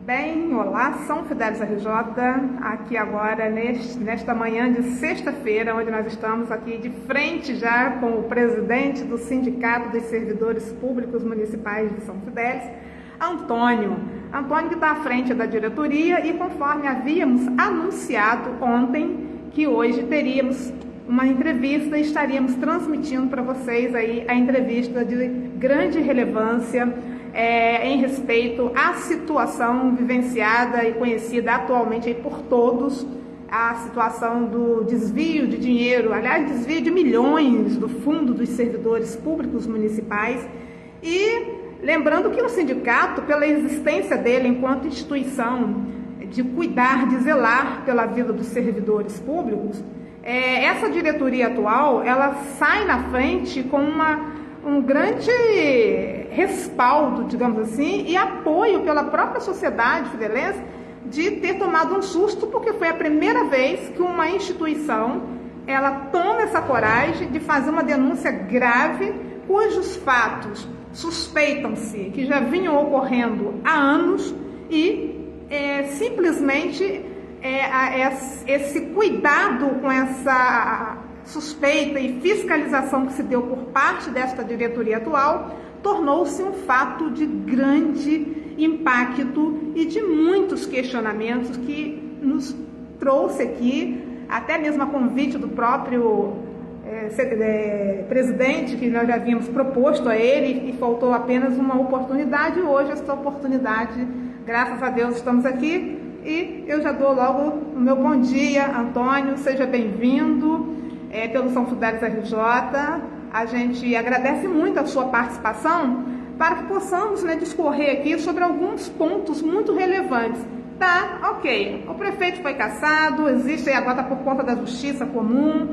Bem, olá, São Fidélis RJ, aqui agora nesta manhã de sexta-feira, onde nós estamos aqui de frente já com o presidente do Sindicato dos Servidores Públicos Municipais de São Fidélis, Antônio que está à frente da diretoria e conforme havíamos anunciado ontem, que hoje teríamos uma entrevista e estaríamos transmitindo para vocês aí a entrevista de grande relevância em respeito à situação vivenciada e conhecida atualmente aí por todos, a situação do desvio de dinheiro, aliás, desvio de milhões do Fundo dos Servidores Públicos Municipais. E lembrando que o sindicato, pela existência dele enquanto instituição de cuidar, de zelar pela vida dos servidores públicos, essa diretoria atual, ela sai na frente com um grande respaldo, digamos assim, e apoio pela própria sociedade fidelense de ter tomado um susto, porque foi a primeira vez que uma instituição ela toma essa coragem de fazer uma denúncia grave, cujos fatos suspeitam-se que já vinham ocorrendo há anos e simplesmente esse cuidado com essa suspeita e fiscalização que se deu por parte desta diretoria atual tornou-se um fato de grande impacto e de muitos questionamentos que nos trouxe aqui, até mesmo a convite do próprio presidente, que nós já havíamos proposto a ele e faltou apenas uma oportunidade. Hoje essa oportunidade, graças a Deus, estamos aqui e eu já dou logo o meu bom dia, Antônio, seja bem-vindo pelo São Fidélis RJ. A gente agradece muito a sua participação para que possamos discorrer aqui sobre alguns pontos muito relevantes. Tá, ok, o prefeito foi cassado, existe agora por conta da justiça comum,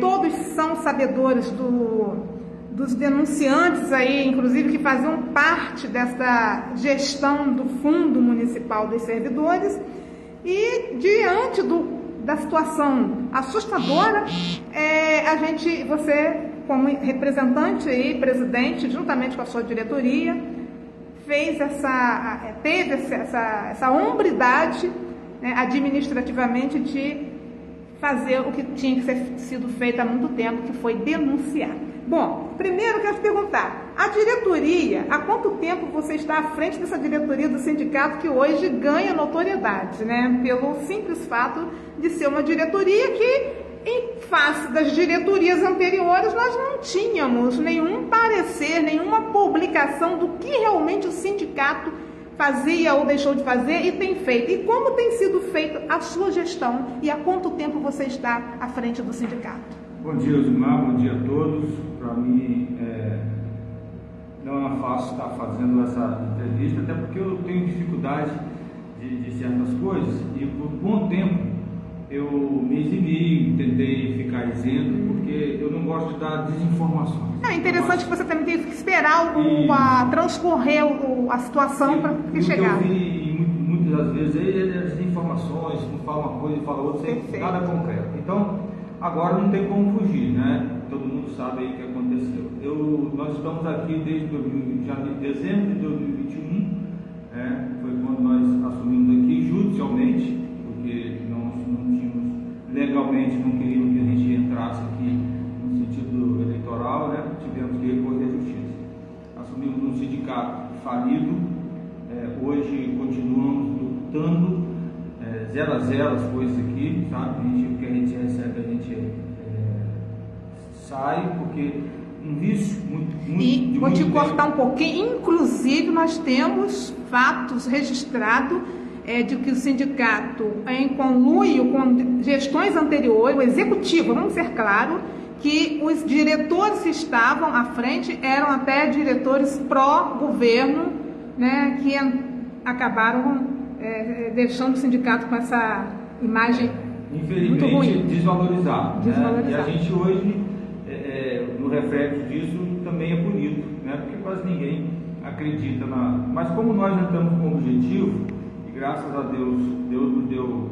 todos são sabedores dos denunciantes aí, inclusive que faziam parte desta gestão do Fundo Municipal dos Servidores, e diante da situação assustadora, você, como representante e presidente, juntamente com a sua diretoria, teve essa hombridade administrativamente de fazer o que tinha que ter sido feito há muito tempo, que foi denunciar. Bom, primeiro eu quero te perguntar, a diretoria, há quanto tempo você está à frente dessa diretoria do sindicato que hoje ganha notoriedade, pelo simples fato de ser uma diretoria que, em face das diretorias anteriores, nós não tínhamos nenhum parecer, nenhuma publicação do que realmente o sindicato fazia ou deixou de fazer e tem feito. E como tem sido feita a sua gestão e há quanto tempo você está à frente do sindicato? Bom dia, Osmar, bom dia a todos. Para mim, não é fácil estar fazendo essa entrevista, até porque eu tenho dificuldade de certas coisas e por um bom tempo eu me eximi, tentei ficar isento, porque eu não gosto de dar desinformações. É interessante que você também teve que esperar transcorrer a situação para que chegar. Eu vi muitas das vezes as desinformações, um fala uma coisa e fala outra, sem nada concreto. Então, agora não tem como fugir, Todo mundo sabe aí o que aconteceu. Nós estamos aqui desde dezembro de 2021, foi quando nós assumimos aqui judicialmente, porque não tínhamos, legalmente não queríamos que a gente entrasse aqui no sentido eleitoral, tivemos que recorrer à justiça. Assumimos um sindicato falido, hoje continuamos lutando, 0 a 0 as coisas aqui, sabe? O que a gente recebe, a gente sai, porque um vício muito e vou te cortar um pouquinho, inclusive nós temos fatos registrados de que o sindicato, em conluio com gestões anteriores, o executivo, vamos ser claros, que os diretores que estavam à frente eram até diretores pró-governo, que acabaram deixando o sindicato com essa imagem muito ruim. Infelizmente desvalorizado. E a gente hoje, no reflexo disso, também é bonito, porque quase ninguém acredita Mas como nós já estamos com o objetivo, graças a Deus, Deus nos deu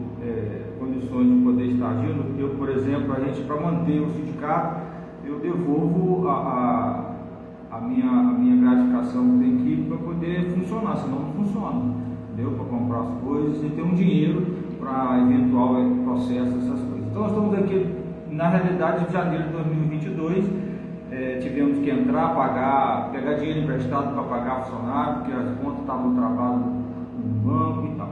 condições de poder estar agindo. Por exemplo, a gente, para manter o sindicato, eu devolvo a minha gratificação da equipe para poder funcionar, senão não funciona. entendeu? Para comprar as coisas e ter um dinheiro para eventual processo, essas coisas. Então nós estamos aqui, na realidade, de janeiro de 2022, tivemos que entrar, pegar dinheiro emprestado para pagar funcionário, porque as contas estavam travadas no banco e tal.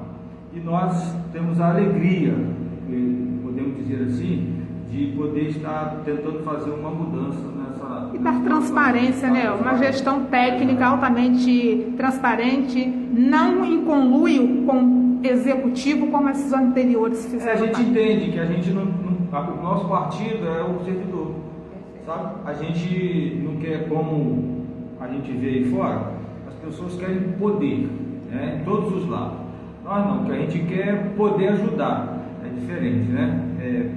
E nós temos a alegria, podemos dizer assim, de poder estar tentando fazer uma mudança nessa... E dar transparência, né? Uma gestão técnica altamente transparente, não em conluio com executivo como esses anteriores fizeram. A gente entende que o nosso partido é o servidor, sabe? A gente não quer, como a gente vê aí fora, as pessoas querem poder, né? Em todos os lados. Nós não, o que a gente quer é poder ajudar, é diferente, né?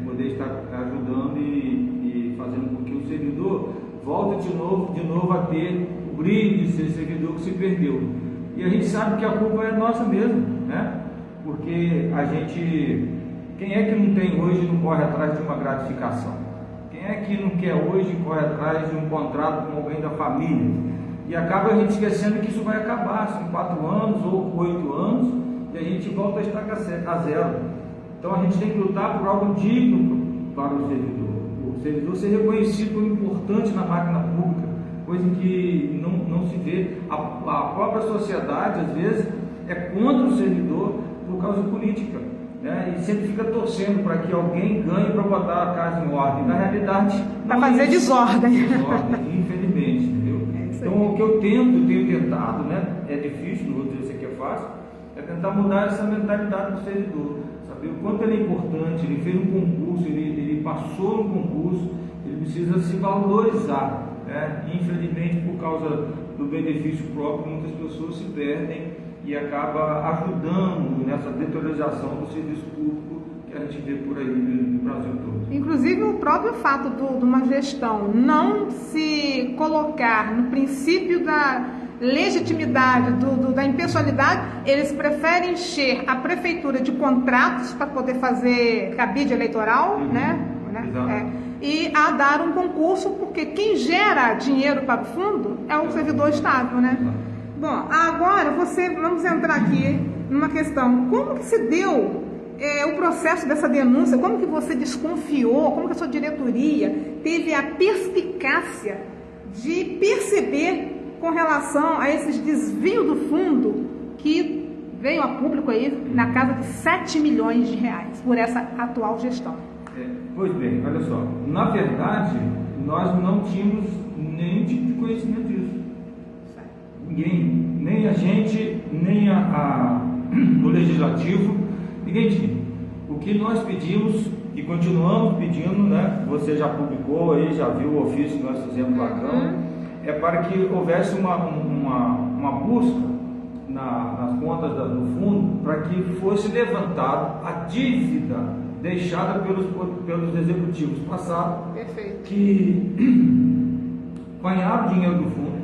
Poder estar ajudando e fazendo com que o servidor volte de novo a ter o brilho de ser servidor que se perdeu. E a gente sabe que a culpa é nossa mesmo, né? Porque quem é que não tem hoje e não corre atrás de uma gratificação? Quem é que não quer hoje e corre atrás de um contrato com alguém da família? E acaba a gente esquecendo que isso vai acabar, são 4 anos ou 8 anos, e a gente volta a estar a zero. Então a gente tem que lutar por algo digno para o servidor ser reconhecido como importante na máquina pública, coisa que não se vê. A própria sociedade, às vezes, é contra o servidor por causa política, né? E sempre fica torcendo para que alguém ganhe para botar a casa em ordem. Na realidade, para fazer desordem, infelizmente, entendeu? Então, o que eu tenho tentado, né? É difícil, não vou dizer que é fácil, é tentar mudar essa mentalidade do servidor, saber o quanto ele é importante. Ele fez um concurso, ele passou no concurso, ele precisa se valorizar, né? Infelizmente, por causa do benefício próprio, muitas pessoas se perdem e acaba ajudando nessa deteriorização do serviço público que a gente vê por aí no Brasil todo. Inclusive, o próprio fato de uma gestão não se colocar no princípio da legitimidade, da impessoalidade, eles preferem encher a prefeitura de contratos para poder fazer cabide eleitoral, né? E a dar um concurso, porque quem gera dinheiro para o fundo é o servidor estável, né? Bom, agora vamos entrar aqui numa questão. Como que se deu o processo dessa denúncia? Como que você desconfiou? Como que a sua diretoria teve a perspicácia de perceber com relação a esses desvios do fundo que veio a público aí na casa de 7 milhões de reais por essa atual gestão? Pois bem, olha só, na verdade nós não tínhamos nenhum tipo de conhecimento disso. Ninguém, nem a gente, nem o legislativo, ninguém tinha. O que nós pedimos e continuamos pedindo, né? Você já publicou aí, já viu o ofício que nós fizemos lá na Câmara, é para que houvesse uma busca nas contas do fundo, para que fosse levantada a dívida deixada pelos executivos passados, que ganharam dinheiro do fundo.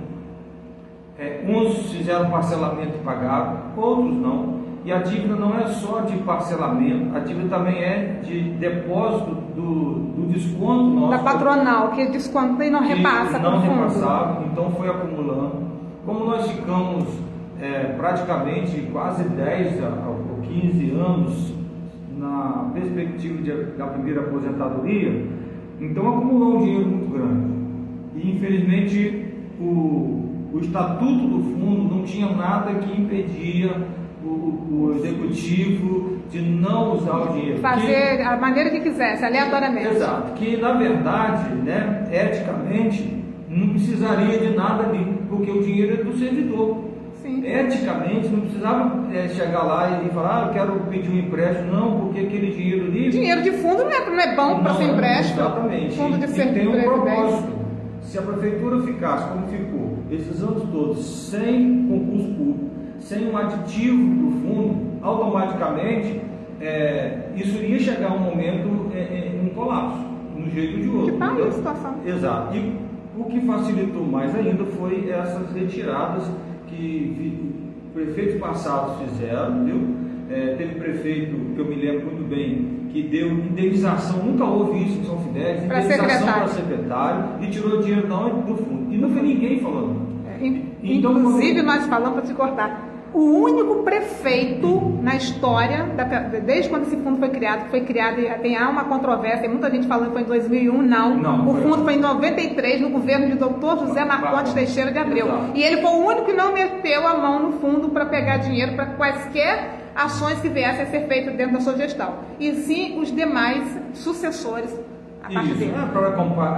Uns fizeram parcelamento e pagaram, outros não. E a dívida não é só de parcelamento, a dívida também é de depósito do desconto nosso. Da patronal, que desconta e não repassa para o fundo. Não repassava, então foi acumulando. Como nós ficamos praticamente quase 10 ou 15 anos na perspectiva da primeira aposentadoria, então acumulou um dinheiro muito grande. E infelizmente o estatuto do fundo não tinha nada que impedia o executivo de não usar o dinheiro. Fazer a maneira que quisesse, aleatoriamente. Exato, que na verdade, né, eticamente, não precisaria de nada ali, porque o dinheiro é do servidor. Sim. Eticamente, não precisava chegar lá e falar, eu quero pedir um empréstimo, não, porque aquele dinheiro ali... Dinheiro de fundo não é bom para ser empréstimo. Exatamente. Fundo de e tem um propósito. Se a prefeitura ficasse como ficou esses anos todos, sem concurso público, sem um aditivo para o fundo, automaticamente isso iria chegar a um momento um colapso, de um jeito ou de outro. Que tá aí a situação. Exato. E o que facilitou mais ainda foi essas retiradas que prefeitos passados fizeram, viu? Teve prefeito, que eu me lembro muito bem, que deu indenização, nunca houve isso em São Fidélis, indenização para secretário e tirou dinheiro do fundo. E não foi ninguém falando. Inclusive, nós falamos, para te cortar, o único prefeito na história, desde quando esse fundo foi criado, há uma controvérsia, tem muita gente falando que foi em 2001, não o fundo foi em 93, no governo de Dr. José Marcondes Teixeira de Abreu. Exato. E ele foi o único que não meteu a mão no fundo para pegar dinheiro para quaisquer ações que viessem a ser feitas dentro da sua gestão. E sim os demais sucessores a partir dele. Inclusive, para comprar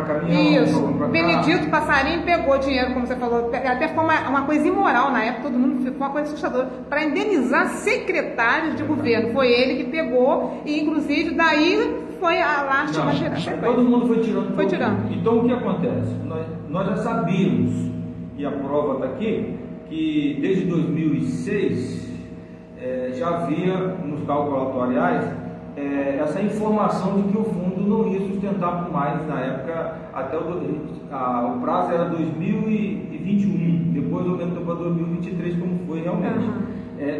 caminhão, isso. para comprar Benedito Passarinho pegou dinheiro, como você falou, até foi uma coisa imoral na época, todo mundo ficou uma coisa assustadora, para indenizar secretários de governo. Foi ele que pegou, e inclusive daí foi a lástima geral. Todo mundo foi tirando. Foi tirando. Então o que acontece? Nós já sabíamos, e a prova está aqui, que desde 2006 já havia nos cálculos atuariais essa informação de que o fundo não ia sustentar por mais, na época, até o prazo era 2021, depois eu lembro para 2023 como foi realmente,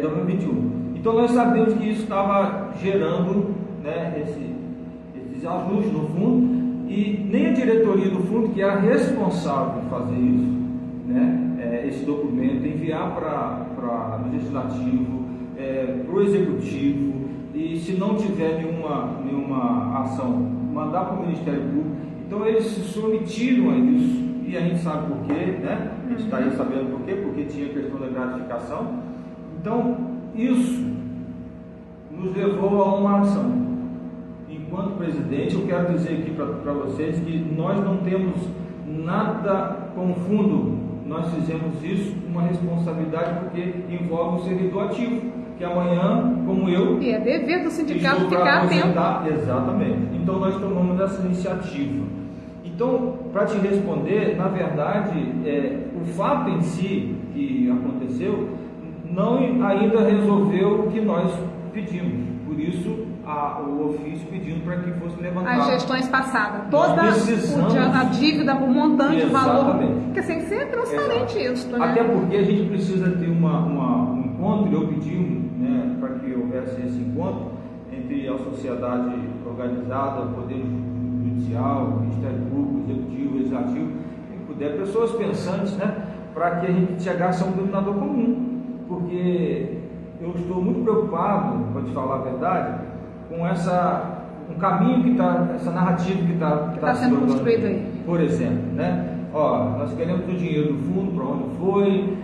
2021. Então nós sabemos que isso estava gerando, né, esses ajustes no fundo, e nem a diretoria do fundo, que era responsável por fazer isso, né, esse documento, enviar para o legislativo, para o executivo, e se não tiver nenhuma ação, mandar para o Ministério Público. Então eles se submetiram a isso, e a gente sabe por quê, né? A gente está aí sabendo por quê, porque tinha a questão da gratificação. Então isso nos levou a uma ação. Enquanto presidente, eu quero dizer aqui para vocês que nós não temos nada com o fundo, nós fizemos isso uma responsabilidade porque envolve um servidor ativo, que amanhã, como eu... E é dever do sindicato ficar atento. Exatamente. Então nós tomamos essa iniciativa. Então, para te responder, na verdade, o fato em si que aconteceu não ainda resolveu o que nós pedimos. Por isso, o ofício pedindo para que fosse levantado. As gestões passadas, toda a dívida, o montante, o valor, porque tem que ser transparente isso. Né? Até porque a gente precisa ter um encontro, eu pedi, né, para que houvesse esse encontro entre a sociedade organizada, o Poder Judicial, o Ministério Público, o Executivo, o Legislativo, quem puder, pessoas pensantes, né, para que a gente chegasse a um denominador comum, porque eu estou muito preocupado, para te falar a verdade, com um caminho que está, essa narrativa que está sendo construída aí. Por exemplo, né? Nós queremos o dinheiro do fundo, para onde foi,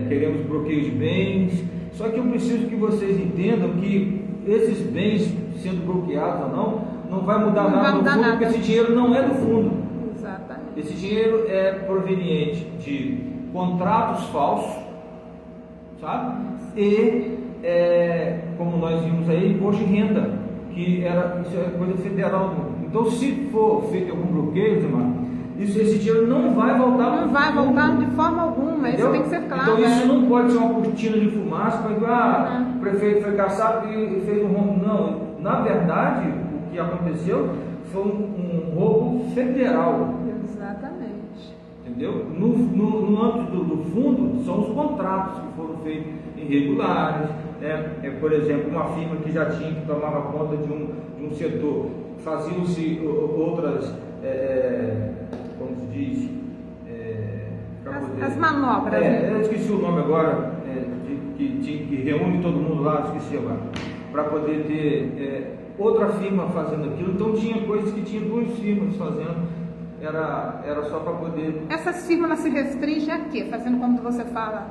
queremos bloqueio de bens, só que eu preciso que vocês entendam que esses bens, sendo bloqueados ou não vai mudar nada no fundo, porque esse dinheiro não é do fundo. Exatamente. Esse dinheiro é proveniente de contratos falsos, sabe? E, como nós vimos aí, imposto de renda, que isso é coisa federal. Então, se for feito algum bloqueio, esse dinheiro não vai voltar. Não vai voltar de forma alguma, isso tem que ser claro. Então, isso não pode ser uma cortina de fumaça para dizer, o prefeito foi caçado e fez um rombo. Não, na verdade, o que aconteceu foi um roubo federal. Exatamente. Entendeu? No âmbito do fundo, são os contratos que foram feitos irregulares, né? Por exemplo, uma firma que já tinha, que tomava conta de um setor, faziam-se outras, como se diz, as manobras. Eu esqueci o nome agora, que reúne todo mundo lá, esqueci agora, para poder ter outra firma fazendo aquilo. Então tinha coisas que tinha duas firmas fazendo. Era só para poder... Essas firmas se restringem a quê? Fazendo como você fala?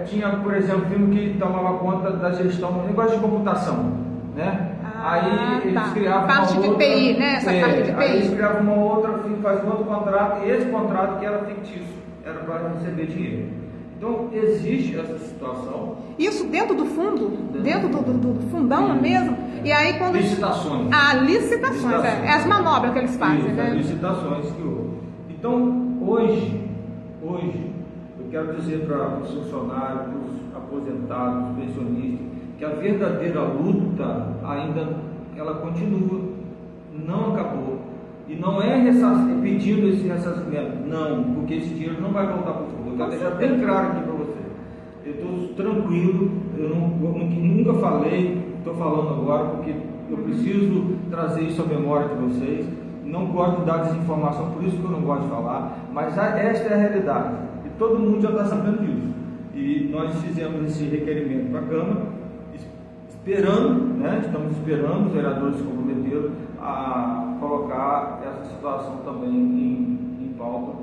Tinha, por exemplo, firma que tomava conta da gestão, negócio de computação, né? Aí eles criavam parte uma de outra... TI, né? Essa parte de TI. Aí eles criavam uma outra firma, faz um outro contrato, e esse contrato que era fictício, era para receber dinheiro. Então, existe essa situação. Isso dentro do fundo? Dentro do fundão mesmo? E aí quando... Licitações. Licitações. As manobras que eles fazem, isso, né? As licitações que houve. Então, hoje, eu quero dizer para os funcionários, para os aposentados, os pensionistas, que a verdadeira luta ela continua, não acabou. E não é pedindo esse ressarcimento, não, porque esse dinheiro não vai voltar para o fundo. Eu quero deixar bem claro aqui para você. Eu estou tranquilo, eu nunca falei, estou falando agora porque eu preciso trazer isso à memória de vocês. Não gosto de dar desinformação, por isso que eu não gosto de falar, mas esta é a realidade. E todo mundo já está sabendo disso. E nós fizemos esse requerimento para a Câmara, esperando, né, estamos esperando, os vereadores se comprometeram a colocar essa situação também em pauta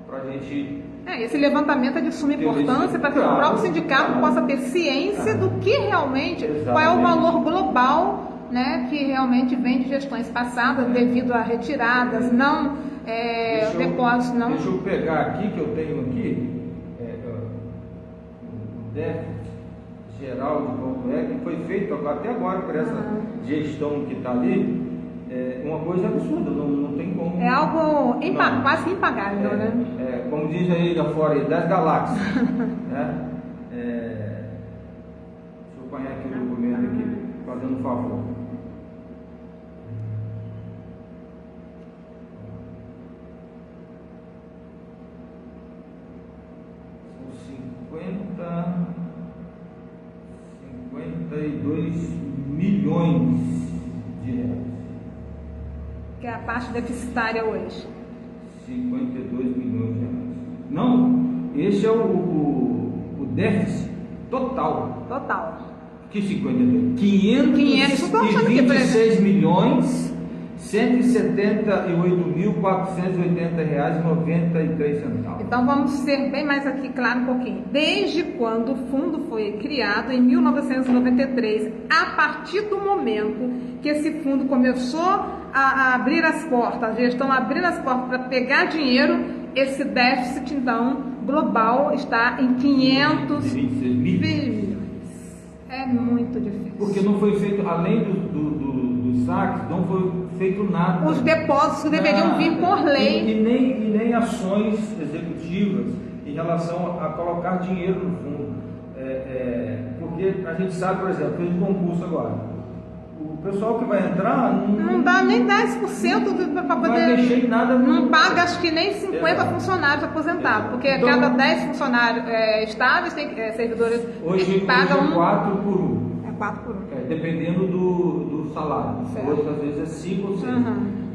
para a gente... Esse levantamento é de suma importância para que o próprio sindicato possa ter ciência do que realmente, qual é o valor global, né, que realmente vem de gestões passadas devido a retiradas, não depósitos, não... Deixa eu pegar aqui, que eu tenho aqui, o déficit geral de Porto Alegre, que foi feito até agora por essa gestão que está ali, uma coisa absurda, não tem como... É algo quase impagável, né? Como diz aí da fora, das galáxias. Né? Deixa eu apanhar aqui o documento aqui, fazendo um favor. São 52 milhões de reais. Que é a parte deficitária hoje. 52 milhões de reais. Não, esse é o déficit total. Total. Que 52? 526 milhões 178.480 reais e 93 centavos. Então vamos ser bem mais aqui claro um pouquinho. Desde quando o fundo foi criado, em 1993, a partir do momento que esse fundo começou a abrir as portas, a gestão abrir as portas para pegar dinheiro, esse déficit então global está em 526 milhões. É muito difícil. Porque não foi feito, além dos saques, não foi feito nada. Os depósitos deveriam vir por lei. E nem ações executivas em relação a colocar dinheiro no fundo. Porque a gente sabe, por exemplo, fez um concurso agora. O pessoal que vai entrar não dá nem 10% para poder. Não mexer em nada. Não paga, acho que nem 50 funcionários aposentados. Porque então, cada 10 funcionários estáveis, tem servidores hoje pagam. Hoje é 4 por 1. É 4 por 1. Dependendo do salário. Hoje, às vezes, é 5 ou 6.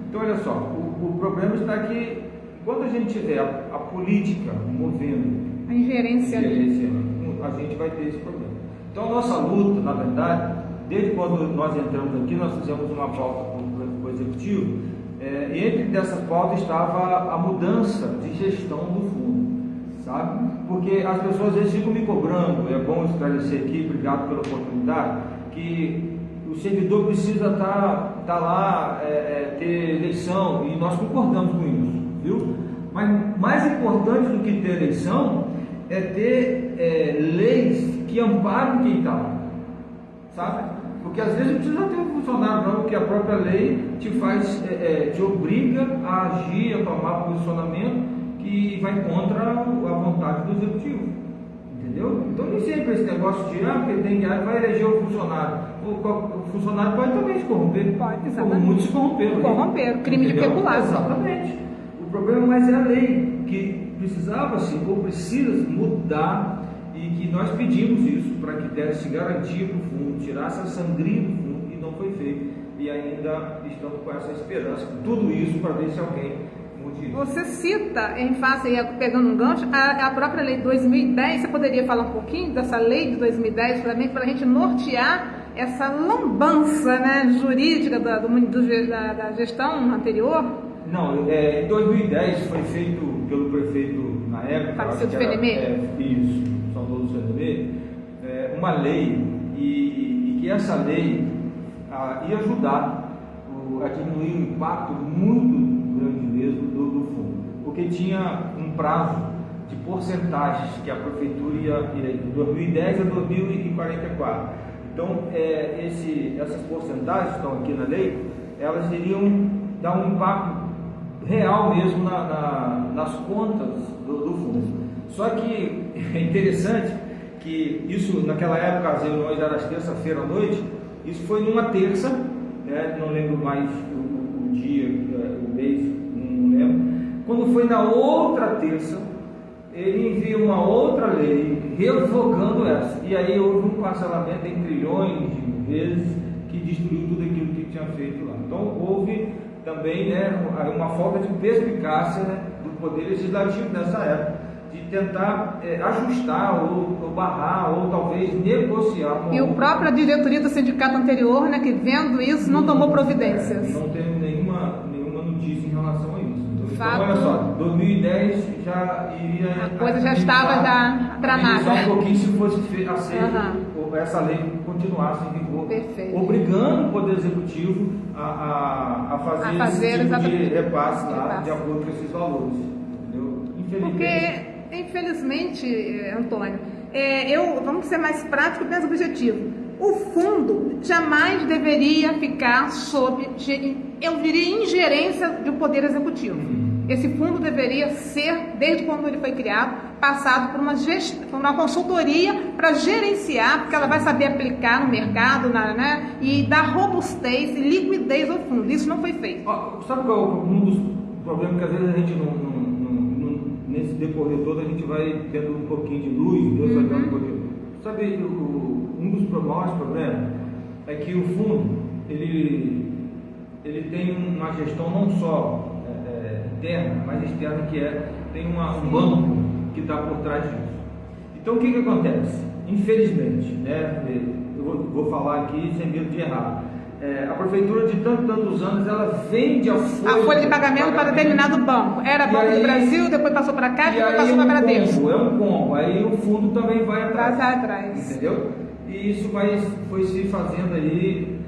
Então, olha só, o problema está que, quando a gente tiver a política movendo, a ingerência, a gente vai ter esse problema. Então, a nossa luta, na verdade, desde quando nós entramos aqui, nós fizemos uma pauta com o Executivo, e entre dessas pautas estava a mudança de gestão do fundo, sabe? Porque as pessoas às vezes ficam me cobrando, é bom esclarecer aqui, obrigado pela oportunidade, que o servidor precisa estar lá, ter eleição, e nós concordamos com isso, viu? Mas mais importante do que ter eleição é ter leis que amparem quem está lá, sabe? Porque às vezes não precisa ter um funcionário não, porque a própria lei te faz, te obriga a agir, a tomar posicionamento que vai contra a vontade do executivo, entendeu? Então nem sempre esse negócio de porque tem vai eleger o funcionário. O funcionário pode também se corromper. Pode, exatamente. Como muitos se corromperam. Corromperam, crime de peculado. Exatamente. O problema mais é a lei, que precisava-se ou precisa mudar, e que nós pedimos isso para que desse garantia para o fundo, tirasse a sangria do fundo, e não foi feito. E ainda estamos com essa esperança, tudo isso para ver se alguém mude isso. Você cita, em face, pegando um gancho, a própria lei de 2010. Você poderia falar um pouquinho dessa lei de 2010 para a gente nortear essa lambança, né, jurídica da gestão anterior? Não, em 2010 foi feito pelo prefeito na época, Falecido Fenemê. Isso, saudoso Fenemê, uma lei, e que essa lei ia ajudar a diminuir o impacto muito grande mesmo do fundo, porque tinha um prazo de porcentagens que a prefeitura ia de 2010 a 2044. Então, essas porcentagens que estão aqui na lei, elas iriam dar um impacto real mesmo nas contas do fundo. Só que é interessante que isso, naquela época, as reuniões eram às terça-feira à noite, isso foi numa terça, né, não lembro mais o dia, o mês, não lembro. Quando foi na outra terça, ele envia uma outra lei revogando essa, e aí houve um parcelamento em trilhões de vezes que destruiu tudo aquilo que tinha feito lá. Então houve também, né, uma falta de perspicácia, né, do poder legislativo nessa época. de tentar ajustar ou barrar ou talvez negociar. E o próprio diretoria do sindicato anterior, né, que vendo isso não tomou providências. Não teve nenhuma notícia em relação a isso. Fato, então olha só, 2010 já iria... A coisa já estava tramada. Só um pouquinho se fosse aceito, essa lei continuasse em vigor. Perfeito. Obrigando o Poder Executivo a fazer esse tipo de repasse lá, de acordo com esses valores. Entendeu? Infelizmente, Antônio, vamos ser mais práticos e mais objetivos. O fundo jamais deveria ficar sob, eu diria, ingerência do Poder Executivo. Esse fundo deveria ser, desde quando ele foi criado, passado por uma consultoria para gerenciar, porque ela vai saber aplicar no mercado, né, e dar robustez e liquidez ao fundo. Isso não foi feito. Sabe qual é um dos problemas que às vezes a gente nesse decorrer todo a gente vai tendo um pouquinho de luz, Deus vai dando um pouquinho. Sabe, um dos maiores problemas é que o fundo ele tem uma gestão não só interna, mas externa, tem um banco que está por trás disso. Então o que acontece? Infelizmente, né, eu vou falar aqui sem medo de errar, a prefeitura de tantos anos ela vende a folha de pagamento para determinado banco. Era Banco do Brasil, depois passou para cá, depois passou para Bradesco. É um combo, aí o fundo também vai atrás. Entendeu? E isso foi se fazendo aí.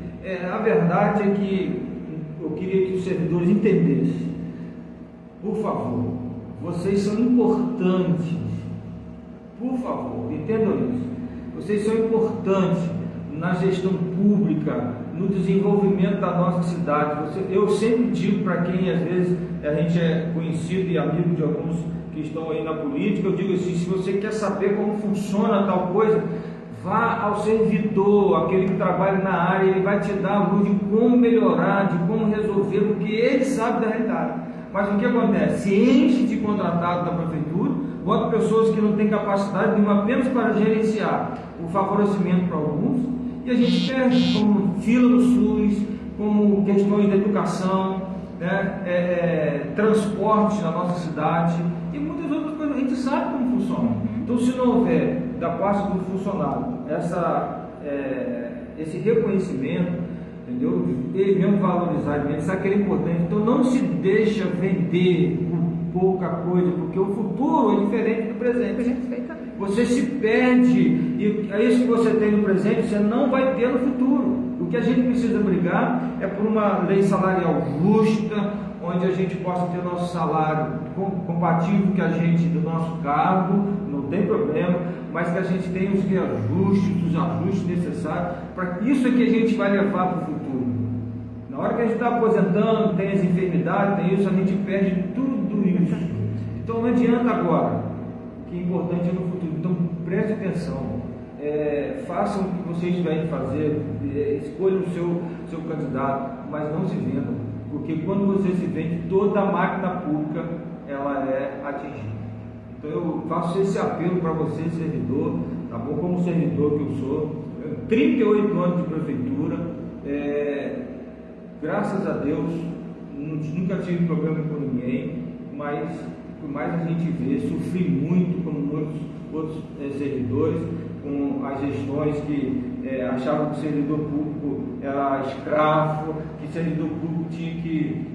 A verdade é que eu queria que os servidores entendessem. Por favor, vocês são importantes. Por favor, entendam isso. Vocês são importantes na gestão pública, no desenvolvimento da nossa cidade. Eu sempre digo para quem às vezes a gente é conhecido e amigo de alguns que estão aí na política, eu digo assim: se você quer saber como funciona tal coisa, vá ao servidor, aquele que trabalha na área, ele vai te dar a luz de como melhorar, de como resolver, porque ele sabe da realidade. Mas o que acontece? Se enche de contratado da prefeitura, bota pessoas que não têm capacidade nenhuma apenas para gerenciar o favorecimento para alguns, e a gente perde como fila do SUS, como questões de educação, né, transporte na nossa cidade e muitas outras coisas. A gente sabe como funciona. Então, se não houver da parte do funcionário esse reconhecimento, entendeu? Ele mesmo valorizar, ele sabe que ele é importante. Então, não se deixa vender por pouca coisa, porque o futuro é diferente do presente. Você se perde, e é isso que você tem no presente, você não vai ter no futuro. O que a gente precisa brigar é por uma lei salarial justa, onde a gente possa ter nosso salário compatível com a gente do nosso cargo, não tem problema, mas que a gente tenha os ajustes necessários, para isso é que a gente vai levar para o futuro. Na hora que a gente está aposentando, tem as enfermidades, tem isso, a gente perde tudo isso. Então não adianta agora, que é importante é no futuro. Então preste atenção, façam o que vocês tiverem que fazer, escolham o seu candidato, mas não se vendam, porque quando você se vende, toda a máquina pública ela é atingida. Então eu faço esse apelo para você, servidor, tá bom? Como servidor que eu sou, 38 anos de prefeitura, graças a Deus nunca tive problema com ninguém, mas por mais a gente vê, sofri muito com muitos outros servidores, com as gestões que achavam que o servidor público era escravo, que o servidor público tinha que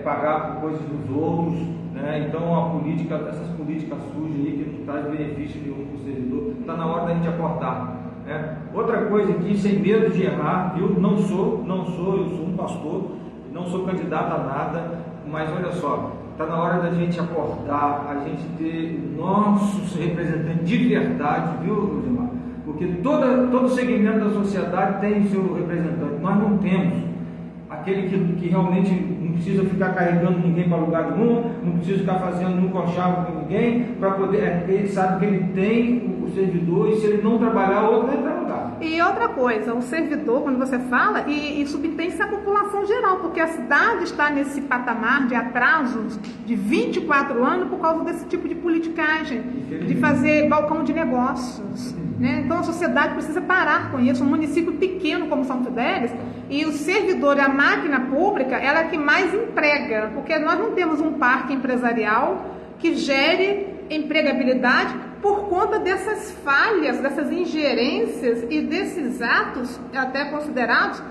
pagar por coisas dos outros, né? Então essas políticas sujas aí que não traz benefício nenhum para o servidor, está na hora da gente acordar, né? Outra coisa aqui, sem medo de errar, eu eu sou um pastor, não sou candidato a nada, mas olha só, está na hora da gente acordar, a gente ter nossos representantes de verdade, viu, Rosemar? Porque todo segmento da sociedade tem o seu representante. Nós não temos aquele que realmente não precisa ficar carregando ninguém para lugar nenhum, não precisa ficar fazendo um conchavo com ninguém, para poder. Ele sabe que ele tem o servidor, e se ele não trabalhar, o outro vai trabalhar. E outra coisa, o servidor, quando você fala, e subtende-se a população geral, porque a cidade está nesse patamar de atrasos de 24 anos por causa desse tipo de politicagem, de fazer balcão de negócios. Né? Então a sociedade precisa parar com isso. Um município pequeno como São Fidélis, e o servidor, a máquina pública, ela é a que mais emprega, porque nós não temos um parque empresarial que gere empregabilidade por conta dessas falhas, dessas ingerências e desses atos até considerados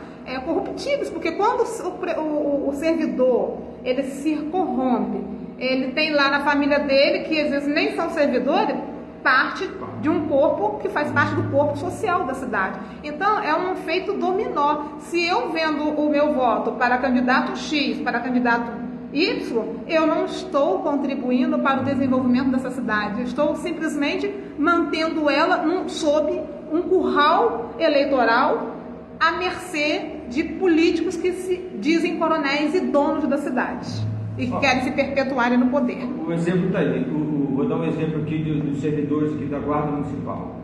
corruptíveis, porque quando o servidor ele se corrompe, ele tem lá na família dele, que às vezes nem são servidores, parte de um corpo que faz parte do corpo social da cidade. Então, é um efeito dominó. Se eu vendo o meu voto para candidato X, para candidato Y, eu não estou contribuindo para o desenvolvimento dessa cidade. Eu estou simplesmente mantendo ela sob um curral eleitoral à mercê de políticos que se dizem coronéis e donos da cidade e que querem se perpetuarem no poder. O exemplo está aí. Vou dar um exemplo aqui dos servidores aqui da Guarda Municipal.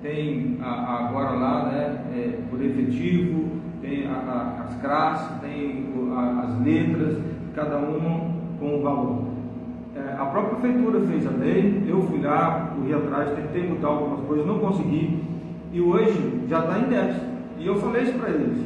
Tem agora lá, né, por efetivo, tem as classes, tem as letras, cada uma com um valor. A própria prefeitura fez a lei, eu fui lá, corri atrás, tentei mudar algumas coisas, não consegui, e hoje já está em déficit. E eu falei isso para eles.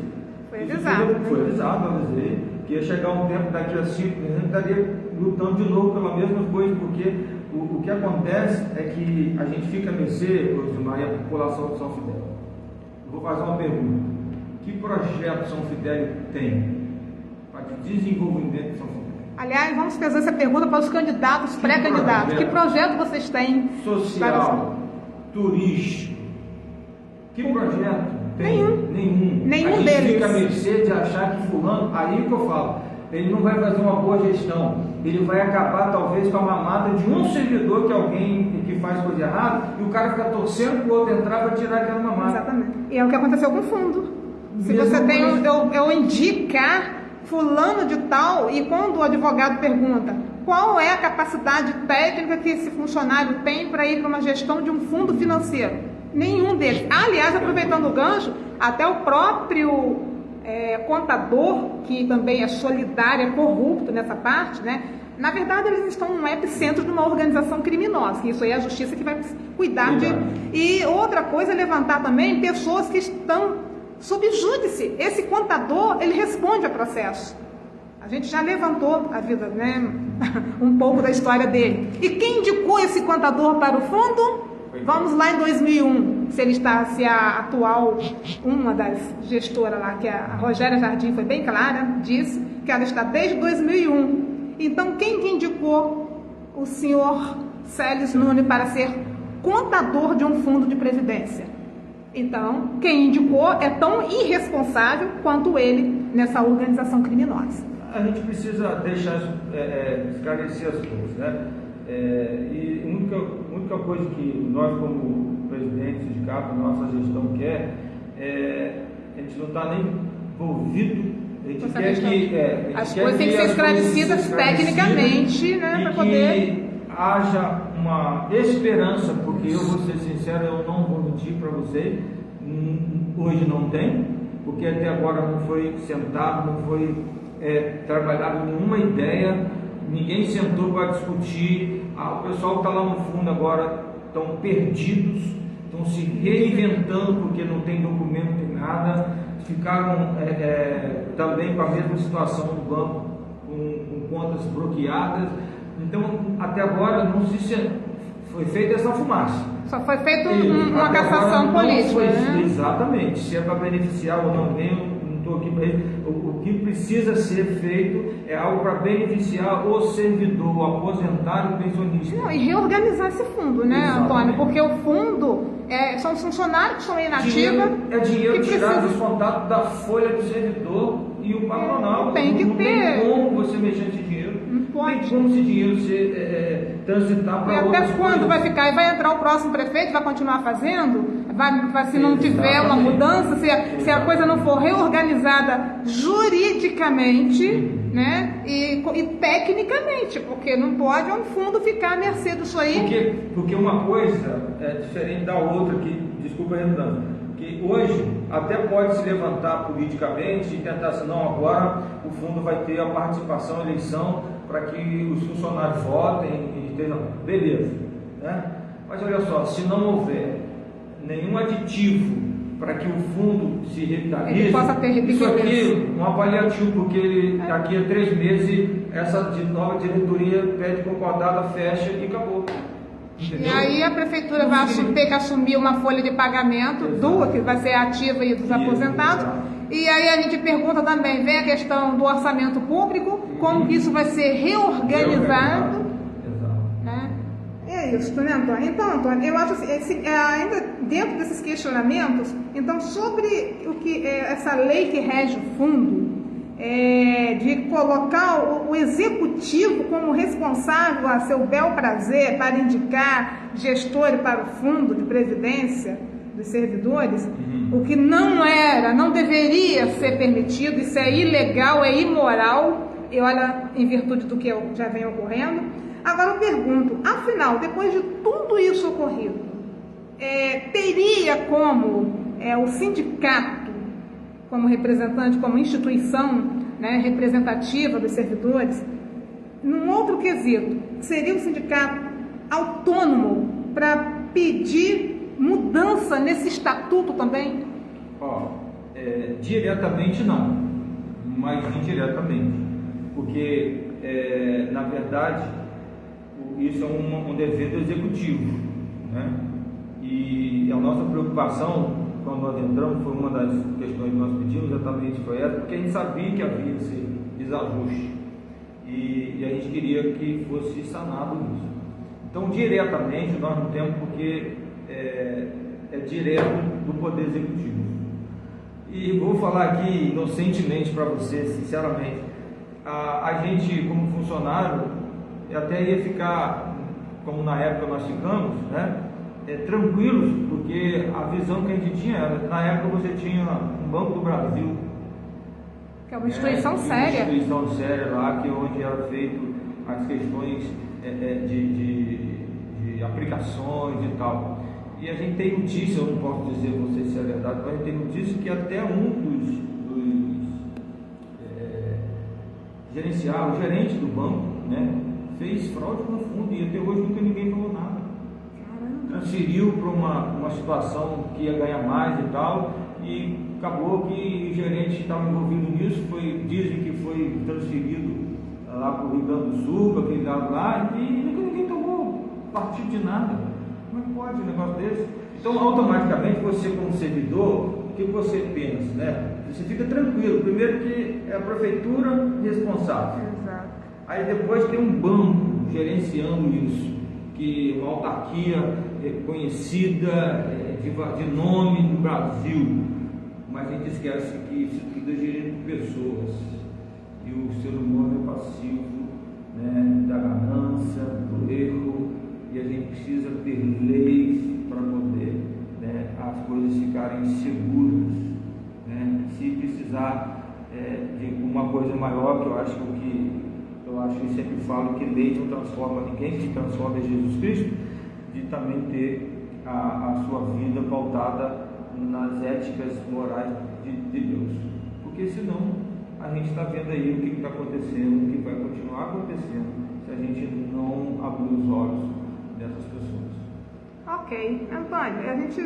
Foi avisado. Foi avisado, eu avisei, que ia chegar um tempo, daqui a 5 anos, a gente estaria lutando de novo pela mesma coisa, porque o que acontece é que a gente fica a mercê, Rosimar, e a população de São Fidélis. Eu vou fazer uma pergunta. Que projeto São Fidélis tem para o desenvolvimento de São Fidélis? Aliás, vamos fazer essa pergunta para os candidatos, pré-candidatos. Que projeto vocês têm? Social, turístico. Que projeto tem? Nenhum a gente deles. Fica a mercê de achar que fulano, aí que eu falo, ele não vai fazer uma boa gestão, ele vai acabar talvez com a mamata de um servidor, que alguém que faz coisa errada, e o cara fica torcendo para o outro entrar para tirar aquela mamata. Exatamente. E é o que aconteceu com o fundo. Se você tem eu indicar fulano de tal, e quando o advogado pergunta qual é a capacidade técnica que esse funcionário tem para ir para uma gestão de um fundo financeiro, nenhum deles. Aliás, aproveitando o gancho, até o próprio contador, que também é solidário, é corrupto nessa parte, né? Na verdade, eles estão no epicentro de uma organização criminosa, que isso aí é a justiça que vai cuidar de... E outra coisa é levantar também pessoas que estão sob júdice. Esse contador, ele responde a processo. A gente já levantou a vida, né? Um pouco da história dele. E quem indicou esse contador para o fundo? Vamos lá em 2001, se a atual, uma das gestoras lá, que é a Rogéria Jardim, foi bem clara, disse que ela está desde 2001. Então, quem que indicou o senhor Célis Nunes para ser contador de um fundo de previdência? Então, quem indicou é tão irresponsável quanto ele nessa organização criminosa. A gente precisa deixar esclarecer as coisas, né? E a única coisa que nós, como presidente do sindicato, nossa gestão quer, a gente não está nem envolvido, a gente quer que... as coisas têm que ser esclarecidas tecnicamente, né, para poder... haja uma esperança, porque eu vou ser sincero, eu não vou mentir para você, hoje não tem, porque até agora não foi sentado, não foi trabalhado nenhuma ideia, ninguém sentou para discutir. O pessoal que está lá no fundo agora estão perdidos, estão se reinventando porque não tem documento nem nada, ficaram também com a mesma situação do banco, com contas bloqueadas. Então, até agora não foi feita essa fumaça. Só foi feita uma cassação política, né? Exatamente. Se é para beneficiar ou não, não estou aqui para isso. O que precisa ser feito é algo para beneficiar o servidor, o aposentado e o pensionista. Não, e reorganizar esse fundo, né, exatamente, Antônio? Porque o fundo são os funcionários que estão inativos. É dinheiro tirado dos contatos da folha do servidor e o patronal. Tem que ter. Não tem como você mexer nesse dinheiro. Não pode. Tem como esse dinheiro transitar para outras até quando coisas. vai ficar? E vai entrar o próximo prefeito, vai continuar fazendo? Se não tiver uma mudança, se a coisa não for reorganizada juridicamente, né? E tecnicamente, porque não pode um fundo ficar à mercê disso aí. Porque uma coisa é diferente da outra, desculpa a redundância, que hoje até pode se levantar politicamente e tentar assim, não, agora o fundo vai ter a participação, a eleição, para que os funcionários votem e tenham, beleza, né? Mas olha só, se não houver nenhum aditivo para que o fundo se revitalize, ele possa ter isso aqui um avaliativo, porque daqui a 3 meses essa nova diretoria pede concordada, fecha e acabou. E aí a prefeitura vai ter que assumir uma folha de pagamento que vai ser ativa aí dos aposentados. E aí a gente pergunta também, vem a questão do orçamento público, como que isso vai ser reorganizado. Né? É isso, né, Antônio? Então, Antônio, eu acho assim, ainda dentro desses questionamentos, então sobre o que essa lei que rege o fundo, de colocar o executivo como responsável a seu bel prazer para indicar gestor para o fundo de previdência dos servidores, o que não deveria ser permitido, isso é ilegal, é imoral, e olha, em virtude do que já vem ocorrendo. Agora eu pergunto, afinal, depois de tudo isso ocorrido, teria como o sindicato, como representante, como instituição, né, representativa dos servidores, num outro quesito, seria o sindicato autônomo para pedir mudança nesse estatuto também? Diretamente não, mas indiretamente, porque na verdade isso é um dever do executivo, né? E a nossa preocupação quando nós entramos, foi uma das questões que nós pedimos, exatamente foi essa, porque a gente sabia que havia esse desajuste e a gente queria que fosse sanado isso. Então, diretamente, nós não temos, porque é direto do Poder Executivo. E vou falar aqui inocentemente para você, sinceramente, a gente, como funcionário, até ia ficar, como na época nós ficamos, né? Tranquilos, porque a visão que a gente tinha era, na época você tinha um Banco do Brasil, que é uma instituição séria. Uma instituição séria lá, que é onde era feito as questões de aplicações e tal. E a gente tem notícia, eu não posso dizer a vocês se é verdade, mas a gente tem notícia que até um dos gerenciários, o gerente do banco, né, fez fraude no fundo e até hoje nunca ninguém falou nada. Transferiu para uma situação que ia ganhar mais e tal, e acabou que o gerente estava envolvido nisso, dizem que foi transferido lá para o Rio Grande do Sul, para aquele lado lá, e nunca ninguém tomou partido de nada. Como é que pode um negócio desse? Então, automaticamente, você como servidor, o que você pensa, né? Você fica tranquilo, primeiro que é a prefeitura responsável. Exato. Aí depois tem um banco gerenciando isso, que é uma autarquia conhecida de nome no Brasil, mas a gente esquece que isso tudo é gerido por pessoas e o ser humano é passivo, né, da ganância, do erro, e a gente precisa ter leis para poder, né, as coisas ficarem seguras, né? Se precisar de uma coisa maior, que eu acho que sempre falo que lei não transforma ninguém, que transforma é Jesus Cristo, de também ter a sua vida pautada nas éticas morais de Deus, porque senão a gente está vendo aí o que está acontecendo, o que vai continuar acontecendo se a gente não abrir os olhos dessas pessoas. Ok, Antônio, a gente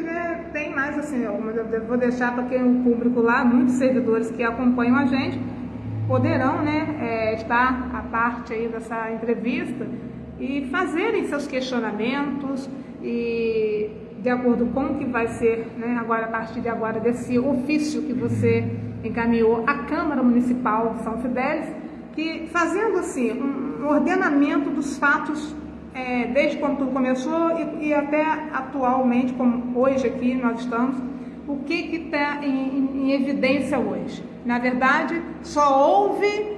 tem mais assim, eu vou deixar para quem o público lá, muitos servidores que acompanham a gente poderão, né, estar à parte aí dessa entrevista e fazerem seus questionamentos e de acordo com o que vai ser, né, agora, a partir de agora, desse ofício que você encaminhou à Câmara Municipal de São Fidélis, que fazendo assim um ordenamento dos fatos desde quando tudo começou e até atualmente, como hoje aqui nós estamos, o que está em evidência hoje. Na verdade, só houve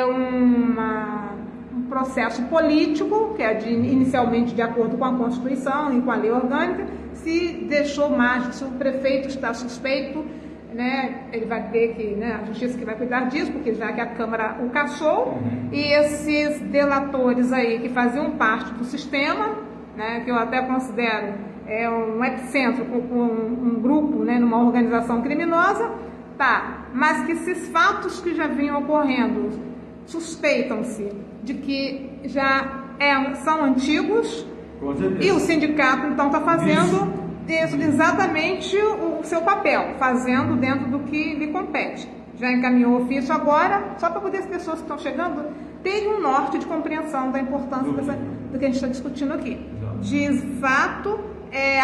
um processo político, que é inicialmente de acordo com a Constituição e com a lei orgânica, se deixou margem, se o prefeito está suspeito, né, ele vai ter que, né, a justiça que vai cuidar disso, porque já que a Câmara o cassou, e esses delatores aí que faziam parte do sistema, né, que eu até considero um epicentro, um grupo, né, numa organização criminosa, tá, mas que esses fatos que já vinham ocorrendo suspeitam-se de que já são antigos, e o sindicato então está fazendo exatamente o seu papel, fazendo dentro do que lhe compete. Já encaminhou o ofício agora, só para poder as pessoas que estão chegando terem um norte de compreensão da importância do que a gente está discutindo aqui. De fato,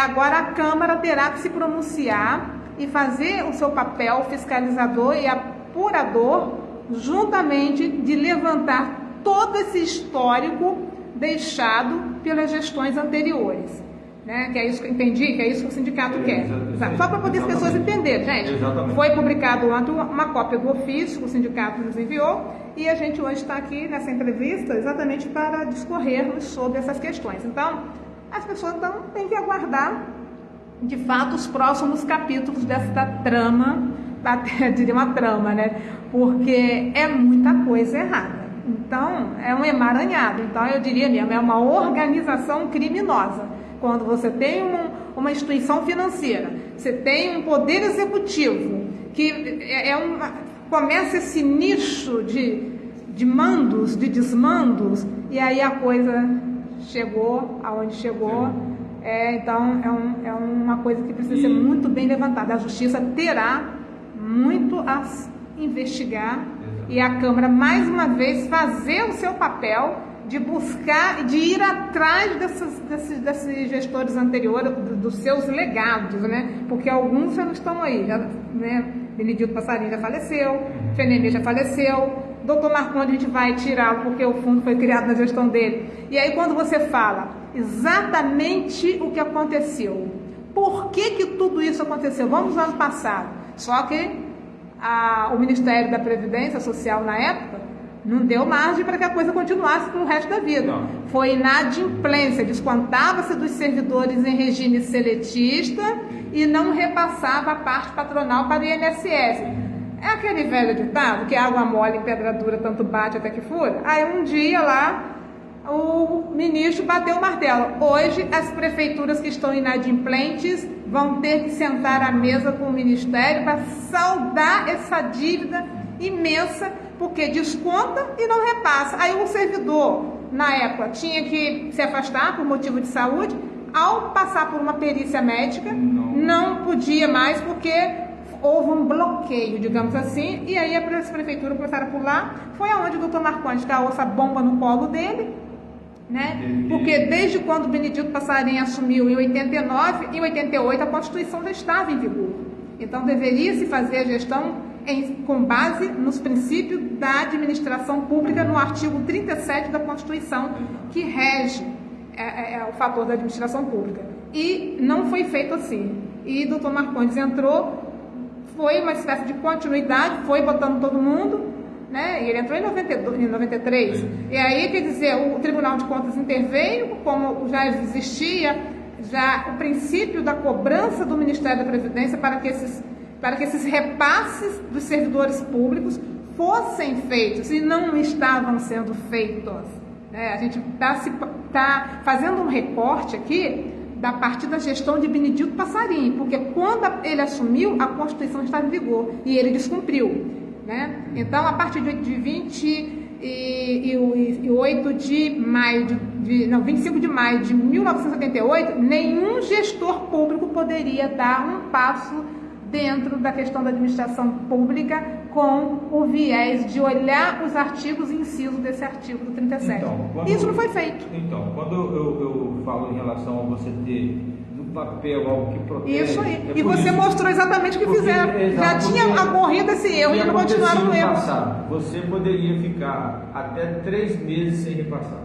agora a Câmara terá que se pronunciar e fazer o seu papel fiscalizador e apurador, juntamente de levantar todo esse histórico deixado pelas gestões anteriores. Né? Que é isso que eu entendi, que é isso que o sindicato quer. Só para poder as pessoas entenderem, gente. Exatamente. Foi publicado ontem uma cópia do ofício que o sindicato nos enviou e a gente hoje está aqui nessa entrevista exatamente para discorrermos sobre essas questões. Então, as pessoas têm que aguardar, de fato, os próximos capítulos desta trama, até diria uma trama, né? Porque é muita coisa errada. Então, é um emaranhado. Então, eu diria mesmo, é uma organização criminosa. Quando você tem uma instituição financeira, você tem um poder executivo, que começa esse nicho de mandos, de desmandos, e aí a coisa chegou aonde chegou. Então, é uma coisa que precisa ser muito bem levantada. A Justiça terá muito a investigar e a Câmara, mais uma vez, fazer o seu papel de buscar, de ir atrás desses gestores anteriores, dos seus legados, né? Porque alguns já não estão aí, né? Benedito Passarinho já faleceu, Fenemê já faleceu, Dr. Marcondes a gente vai tirá-lo porque o fundo foi criado na gestão dele. E aí quando você fala exatamente o que aconteceu, por que tudo isso aconteceu? Vamos ao ano passado. Só que o Ministério da Previdência Social na época não deu margem para que a coisa continuasse para o resto da vida. Não. Foi inadimplência, descontava-se dos servidores em regime seletista e não repassava a parte patronal para o INSS. É aquele velho ditado que água mole em pedra dura tanto bate até que fura. Aí um dia lá o ministro bateu o martelo. Hoje as prefeituras que estão inadimplentes vão ter que sentar à mesa com o Ministério para saldar essa dívida imensa, porque desconta e não repassa. Aí o servidor, na época, tinha que se afastar por motivo de saúde. Ao passar por uma perícia médica, não podia mais, porque houve um bloqueio, digamos assim, e aí as prefeituras começaram a pular. Foi aonde o Dr. Marcondes caiu essa bomba no colo dele, né? Porque desde quando o Benedito Passarinho assumiu em 89, em 88 a Constituição já estava em vigor. Então deveria se fazer a gestão com base nos princípios da administração pública, no artigo 37 da Constituição, que rege o fator da administração pública. E não foi feito assim. E o Dr. Marcondes entrou, foi uma espécie de continuidade, foi botando todo mundo, né? E ele entrou em 93. E aí, quer dizer, o Tribunal de Contas interveio, como já existia o princípio da cobrança do Ministério da Previdência para que esses repasses dos servidores públicos fossem feitos, e não estavam sendo feitos. A gente está fazendo um recorte aqui da partir da gestão de Benedito Passarinho, porque quando ele assumiu, a Constituição estava em vigor e ele descumpriu, né? Então, a partir de 25 de maio de 1978, nenhum gestor público poderia dar um passo dentro da questão da administração pública com o viés de olhar os artigos e incisos desse artigo do 37. Então, isso não foi feito. Então, quando eu falo em relação a você ter no papel algo que protege... Isso aí. E você mostrou exatamente o que fizeram. Já tinha ocorrido esse erro e não continuaram no erro. Passado, você poderia ficar até 3 meses sem repassar.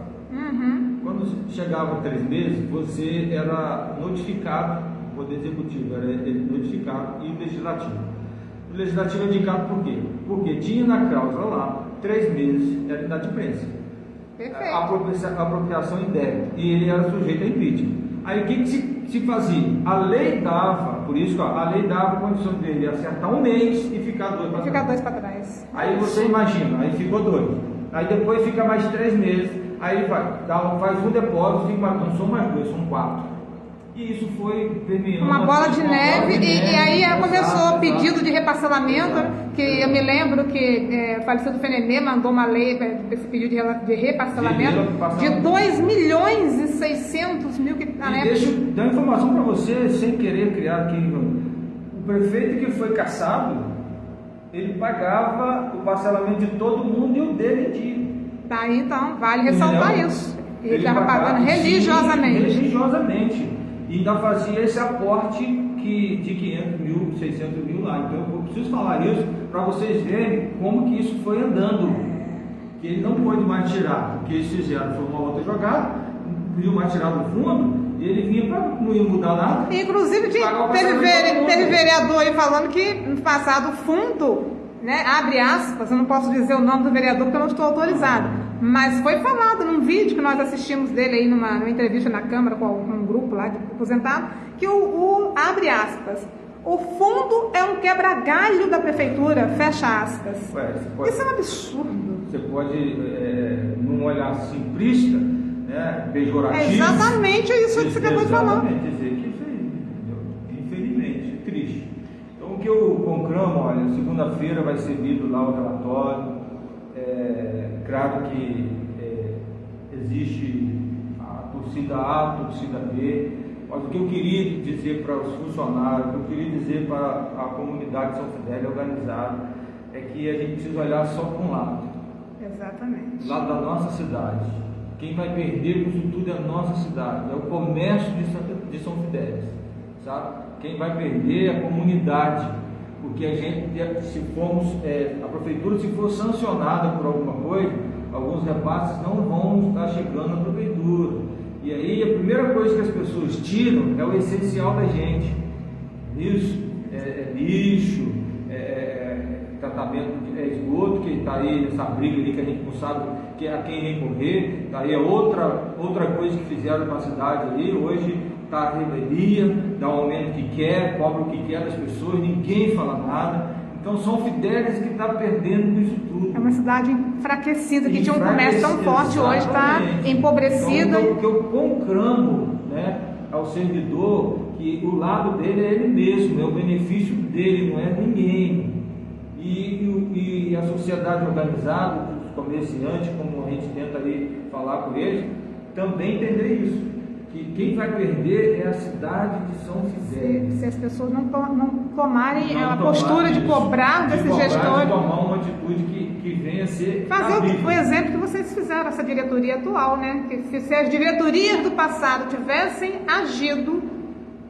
Quando chegava 3 meses, você era notificado. O Poder Executivo era notificado e o Legislativo. O Legislativo é indicado por quê? Porque tinha na cláusula lá 3 meses era inadimplência. Perfeito. A apropriação indébita. E ele era sujeito a impeachment. Aí o que se fazia? A lei dava, por isso a lei dava a condição dele acertar 1 mês e ficar 2 para trás. Ficar 2 para trás. Aí você imagina, aí ficou 2. Aí depois fica mais 3 meses. Aí faz um depósito, fica mais, não são mais 2, são 4. E isso foi permeando uma bola de neve, e aí começou o pedido de reparcelamento, que eu me lembro que o falecido Fenemê mandou uma lei desse pedido de reparcelamento de 2.600.000 que na época. Deixa eu dar informação para você, sem querer criar aqui. O prefeito que foi cassado, ele pagava o parcelamento de todo mundo e o dele de Tá aí, então, vale ressaltar isso. Ele estava pagando religiosamente. religiosamente. E ainda fazia esse aporte de 500 mil, 600 mil lá. Então eu preciso falar isso para vocês verem como que isso foi andando. Que ele não pôde mais tirar, porque eles fizeram, foi uma outra jogada, pediu mais tirar do fundo, e ele vinha para não ia mudar nada. Inclusive teve vereador aí falando que no passado o fundo, né, abre aspas, eu não posso dizer o nome do vereador porque eu não estou autorizado, mas foi falado num vídeo que nós assistimos dele aí numa entrevista na Câmara com um grupo lá de aposentado, que abre aspas, o fundo é um quebra-galho da prefeitura, fecha aspas. Isso é um absurdo. Você pode, num olhar simplista, né, pejorativo. É exatamente isso que você acabou de falar. Dizer que isso aí, entendeu? Infelizmente, triste. Então, o que eu conclamo, olha, segunda-feira vai ser lido lá o relatório. Claro que existe a torcida A, a torcida B, mas o que eu queria dizer para os funcionários, o que eu queria dizer para a comunidade de São Fidélis organizada, é que a gente precisa olhar só para um lado. Exatamente. Lado da nossa cidade. Quem vai perder com isso tudo é a nossa cidade, é o comércio de São Fidélis, sabe? Quem vai perder é a comunidade, porque a gente, se formos, a prefeitura, se for sancionada por alguma coisa, alguns repasses não vão estar chegando à prefeitura. E aí a primeira coisa que as pessoas tiram é o essencial da gente. Isso, lixo, tratamento de esgoto, que está aí nessa briga ali que a gente não sabe a quem recorrer. Está aí outra coisa que fizeram na cidade ali. Hoje está a revelia, dá o aumento que quer, cobra o que quer das pessoas, ninguém fala nada. Então São Fidélis que está perdendo com isso tudo. É uma cidade enfraquecida, que tinha um comércio tão forte, hoje está empobrecida. Então, o que eu conclamo, né, ao servidor, que o lado dele é ele mesmo, é o benefício dele, não é ninguém. E a sociedade organizada, os comerciantes, como a gente tenta ali falar com eles, também entender isso. Que quem vai perder é a cidade de São Fidélis. Se as pessoas não tomarem a postura de cobrar desses gestores. De tomar uma atitude que venha a ser. Fazer o exemplo que vocês fizeram, essa diretoria atual, né? Que se as diretorias do passado tivessem agido,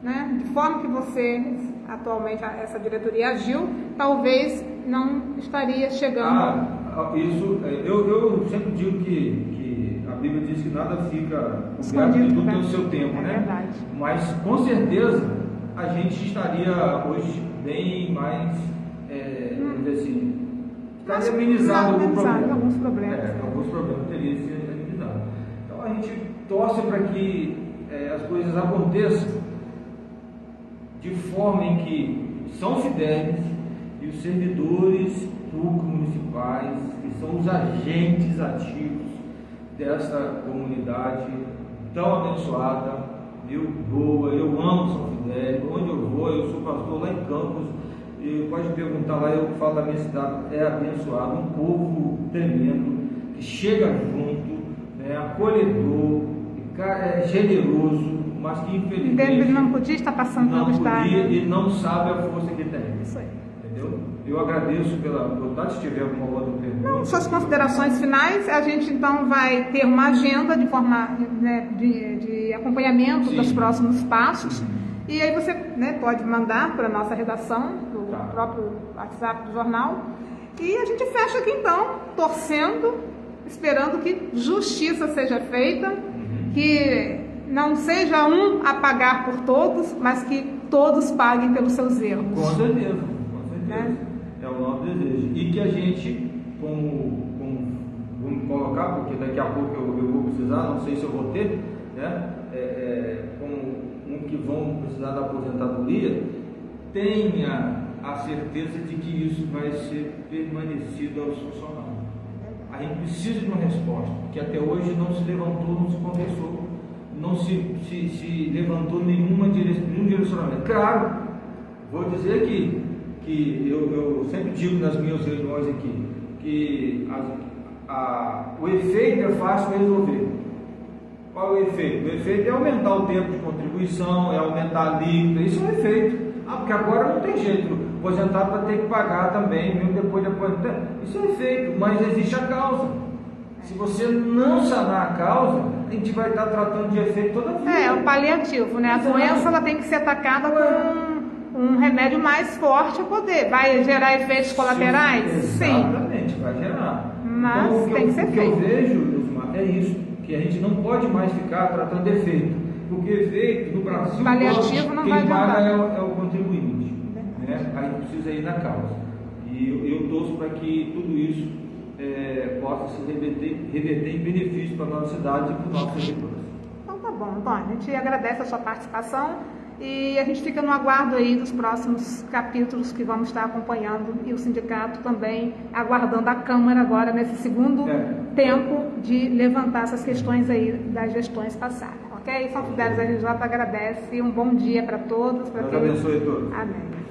né, de forma que vocês, atualmente, essa diretoria agiu, talvez não estaria chegando. Isso, eu sempre digo que a Bíblia diz que nada fica escondido, tudo tem o seu tempo, né? Verdade. Mas com certeza a gente estaria hoje bem mais, vamos dizer assim, estaria amenizado alguns problemas. Alguns problemas teriam sido amenizados. Então a gente torce para que as coisas aconteçam de forma em que São Fidélis e os servidores públicos municipais, que são os agentes ativos dessa comunidade tão abençoada, eu amo São Fidélis, onde eu vou, eu sou pastor lá em Campos, e pode perguntar lá, eu falo da minha cidade, é abençoado, um povo tremendo, que chega junto, acolhedor, é generoso, mas que infelizmente ele não podia estar passando pelo estado e não sabe a força que tem. Isso aí. Entendeu? Eu agradeço pela oportunidade. Se tiver alguma outra pergunta. Não, suas considerações finais. A gente então vai ter uma agenda de forma, né, de acompanhamento dos próximos passos. E aí você, né, pode mandar para a nossa redação, do próprio WhatsApp do jornal. E a gente fecha aqui então, torcendo, esperando que justiça seja feita, que não seja um a pagar por todos, mas que todos paguem pelos seus erros. Com certeza. É o nosso desejo. E que a gente, vamos colocar, porque daqui a pouco eu vou precisar, não sei se eu vou ter, né? Como um que vão precisar da aposentadoria, tenha a certeza de que isso vai ser permanecido aos funcionários. A gente precisa de uma resposta, porque até hoje não se levantou, não se conversou, não se levantou nenhum direcionamento. Claro, vou dizer que eu sempre digo nas minhas reuniões aqui, que o efeito é fácil resolver. Qual é o efeito? O efeito é aumentar o tempo de contribuição, é aumentar a líquida, isso é um efeito. Porque agora não tem jeito, o aposentado vai ter que pagar também, mesmo depois de aposentar. Isso é efeito, mas existe a causa. Se você não sanar a causa, a gente vai estar tratando de efeito toda a vida. É o paliativo, né? A doença ela tem que ser atacada com um remédio mais forte para poder. Vai gerar efeitos colaterais? Sim. Exatamente, vai gerar. Mas então, tem que ser feito. O que eu vejo, Luzmar, é isso, que a gente não pode mais ficar tratando de efeito. Porque efeito no Brasil, paliativo não vai quem paga adiantar. é o contribuinte. Né? A gente precisa ir na causa. E eu torço para que tudo isso possa se reverter em benefício para a nossa cidade e para os nossos servidores. Então tá bom, Antônio, a gente agradece a sua participação e a gente fica no aguardo aí dos próximos capítulos que vamos estar acompanhando e o sindicato também aguardando a Câmara agora nesse segundo tempo de levantar essas questões aí das gestões passadas, ok? São Fidélis RJ agradece, um bom dia para todos. Deus abençoe a todos. Amém.